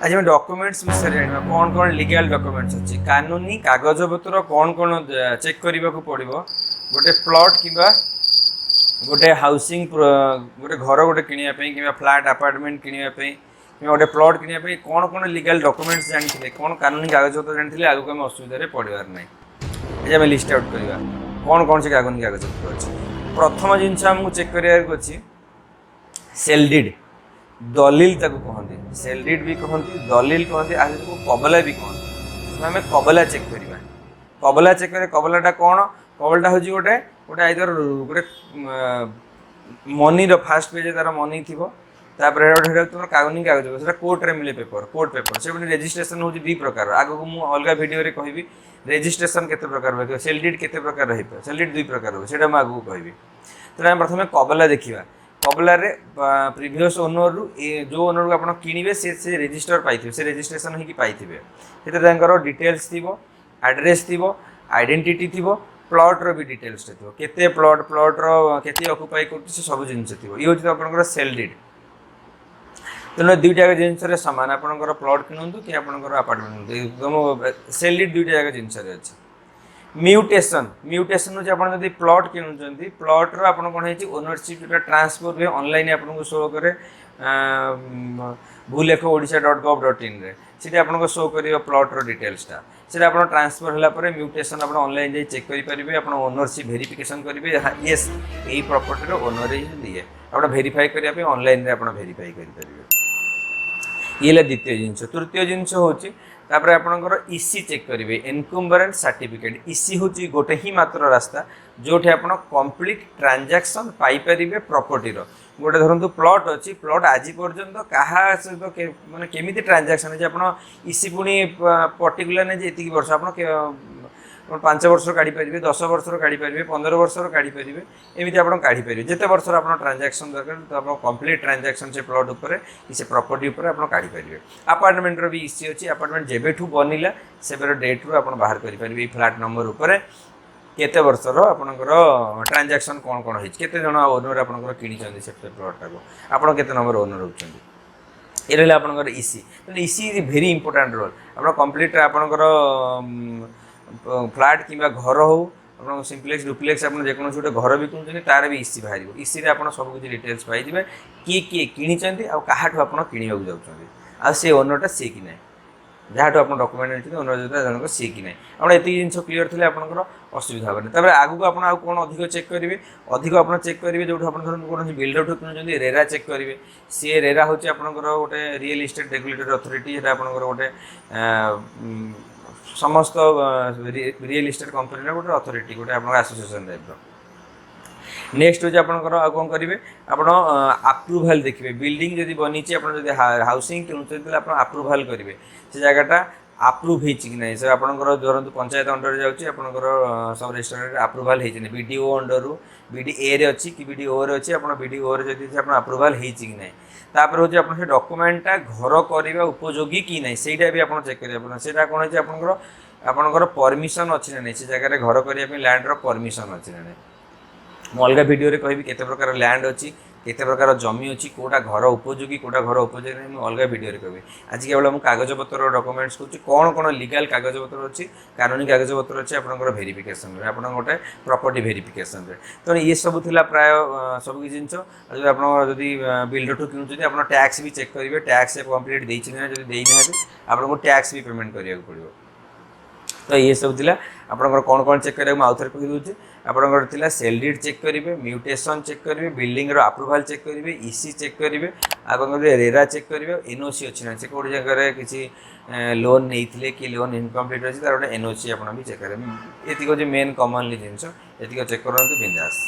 आज हम डॉक्यूमेंट्स विषय जाना कौन कौन लीगल डॉक्यूमेंट्स अच्छी कानूनी कागज पत्र कौन कौन चेक करने को पड़ो गोटे प्लॉट कि गोटे हाउसिंग गोटे घर गोटे किणापी कि फ्लाट आपार्टमेंट किणापी कि गोटे प्लॉट किणापी कौन कौन लीगल डॉक्यूमेंट्स जानी कौन कानूनी कागज पत्र जानी आगे आम असुविधा पड़ार ना आज आम लिस्ट आउट करवा कौन कौन से कानूनी कागज पत्र अच्छे। प्रथम जिनस आमको चेक करार अच्छी सेलडिड दलिल ताको कहते सेलडिड भी कहते दलिल कहते आज कबला भी कहते आम कबला चेक करवा कबला चेक कर कबलाटा कौन कबलाटा हूँ गोटे गोटे आइदर गोटे मनी फास्ट पेज तार मनी थी तुम कागनी कागज कोर्ट रे मिले कोर्ट पेपर से रेजिस्ट्रेशन हूँ दी प्रकार आगे को मुझे अलग भिडियो कहि रेजिस्ट्रेशन केते प्रकार हो सेलडिड केते प्रकार रही सेलडिड दुई प्रकार हो से आगे कहि तेना आम प्रथम कबला देखा कबला रे प्रीवियस ओनर रु जो ओनर को आप किणवे से रेजिस्टर पाई से रेजिस्ट्रेशन होगी पाई डिटेल्स थी एड्रेस थी आइडेंटिटी थी प्लॉट रो भी डिटेल्स थी केते प्लॉट केते ऑक्युपाई कर सब जिनस थी ये हूँ आप सेलडिड तेना दुईटा जिनस सामान आपंकर प्लॉट किणु कि आपंकर आपार्टमेंट एकदम सेलडिड दुईटा जाक जिनस अच्छे। म्यूटेशन म्यूटेशन हूँ आप प्लॉट किणुंट प्लॉट रो कौन है ओनरशिप जो ट्रांसफर हुए ऑनलाइन आपको शो करे भूलेख odia.gov.in से आपको शो कर प्लॉट रो डिटेल्सटा से आप ट्रांसफर है म्यूटेशन आप ऑनलाइन जाई चेक करेंगे आप ओनरशिप वेरिफिकेशन करेंगे येस यही प्रॉपर्टी ओनर ही दिए आप वेरीफाई करने ऑनलाइन आप वेरीफाई करेंगे ये द्वितीय जिनस। तृतीय जिनस हूँ तापर आपणकर इसी चेक करेंगे एनकम्बरेंस सर्टिफिकेट इसी हूँ गोटे ही मात्र रास्ता जो आप कंप्लीट ट्रांजैक्शन पाइपर प्रॉपर्टी गोटे धरतु प्लॉट अच्छी प्लॉट आज पर्यंत क्या सहित मानते केमी ट्रांजैक्शन आप इसी पुणी पर्टिकुलर नहीं जी वर्ष आप 5 वर्ष काढ़ी पारे 10 वर्ष काढ़ी पारे 15 वर्ष काढ़ी पारे एमती आप काढ़ी पारे जिते वर्ष आप ट्रांजैक्शन दरकार तो आप कंप्लीट ट्रांजैक्शन से प्लॉट उपर से प्रॉपर्टी उपर आप काढ़ी पारे। अपार्टमेंट रो भी इसी अच्छी अपार्टमेंट जेबेठू बनला से डेट रू आप बाहर करेंगे फ्लैट नंबर उपर केते वर्षर आपणकर ट्रांजैक्शन कौन कौन होते जन ओनर आपंकर कि प्लॉटा को आप केते नंबर ओनर होती ये रहा आपंकर इसी इसी भेरी इंपोर्टाट रोल आप कंप्लीट आपंकर फ्लैट कि घर हो आप सिंप्लेक्स डुप्लेक्स आप जेको गोटे घर भी किणुचे तार भी इसी बाहर इसी आप सब किसी डिटेल्स पाई किए किए किणी आठ आप किणवा जाऊँच आ से ओनरटा सी कि ना जहाँ आप डॉक्यूमेंट ओनर जो जनक सी कि ना आप जिन क्लीयर थे आपंकर असुविधा हेनी तब आगू आप कौन अधिक चेक करेंगे अधिक आप चेक करेंगे जो आप कौन बिल्डर ठू किणुचे रेरा चेक करेंगे सी रेरा हूँ आपंकर गोटे रियल इस्टेट रेगुलेटरी अथॉरिटी है आपंकर गोटे समस्त रियल इस्टेट कंपनी गोटे अथॉरिटी गोटे आप एसोसिएशन टाइप नेक्स्ट हूँ आपंकर आ कौन करेंगे आप अप्रूवाल देखिए बिल्डिंग जब बनी हाउसिंग किणुते आप अप्रूवाल करेंगे से जगहटा अप्रूव होती कि नहीं सर आपंकर धरतु पंचायत अंडर जाऊँगी आपंकर सब रजिस्टर अप्रूवाल होती बीडीओ अंडर बीडी ए रे अच्छी कि बीडी ओ रे अच्छी आप बीडी ओ रे जब आप अप्रूवाल होती कि नहीं तापर हूँ आप डॉक्यूमेंटा घर करवा उपयोगी कि नहीं सहीटा भी आप चेक करेंगे से कौन है आपंकर परमिशन अच्छी ना नहीं से जगह घर करने लैंड परमिशन अच्छी ना नहीं मुझे अलग भिडियो कहि केते प्रकार लैंड अच्छी केते प्रकार जमी अच्छी कोटा घर उपयोगी कोटा घर उपयोगी नहीं मुझे अलग भिडियो कहि आज केवल मुझे कागज पत्र डॉक्यूमेंट्स कहूँ कौन कौन लीगल कागज पत्र अच्छी कानूनी कागज पत्र अच्छी आपंकर वेरिफिकेशन आप गोटे प्रॉपर्टी वेरिफिकेशन तो ये सब थी प्राय सब किसी जिन आप बिल्डर ठू किणुचे आप टैक्स भी चेक करेंगे टैक्स कंप्लीट देना जब देना आपको टैक्स भी पेमेंट करा पड़ो तो ये सब थी आपंकर कौन कौन चेक करा आउ थे कहीदे आपंकर थी सेलडिड चेक करेंगे म्यूटेशन चेक करेंगे बिल्डिंग अप्रूवाल चेक करेंगे इसी चेक करेंगे आपंकर रेरा चेक करेंगे एनओसी अच्छी ना से कौट जगह किसी लोन नहीं कि लोन इनकम्प्लीट अच्छी तार गोटे एनओसी आप भी चेक करेंगे ये मेन कमनली जिनस ये चेक करूँ बिंदास।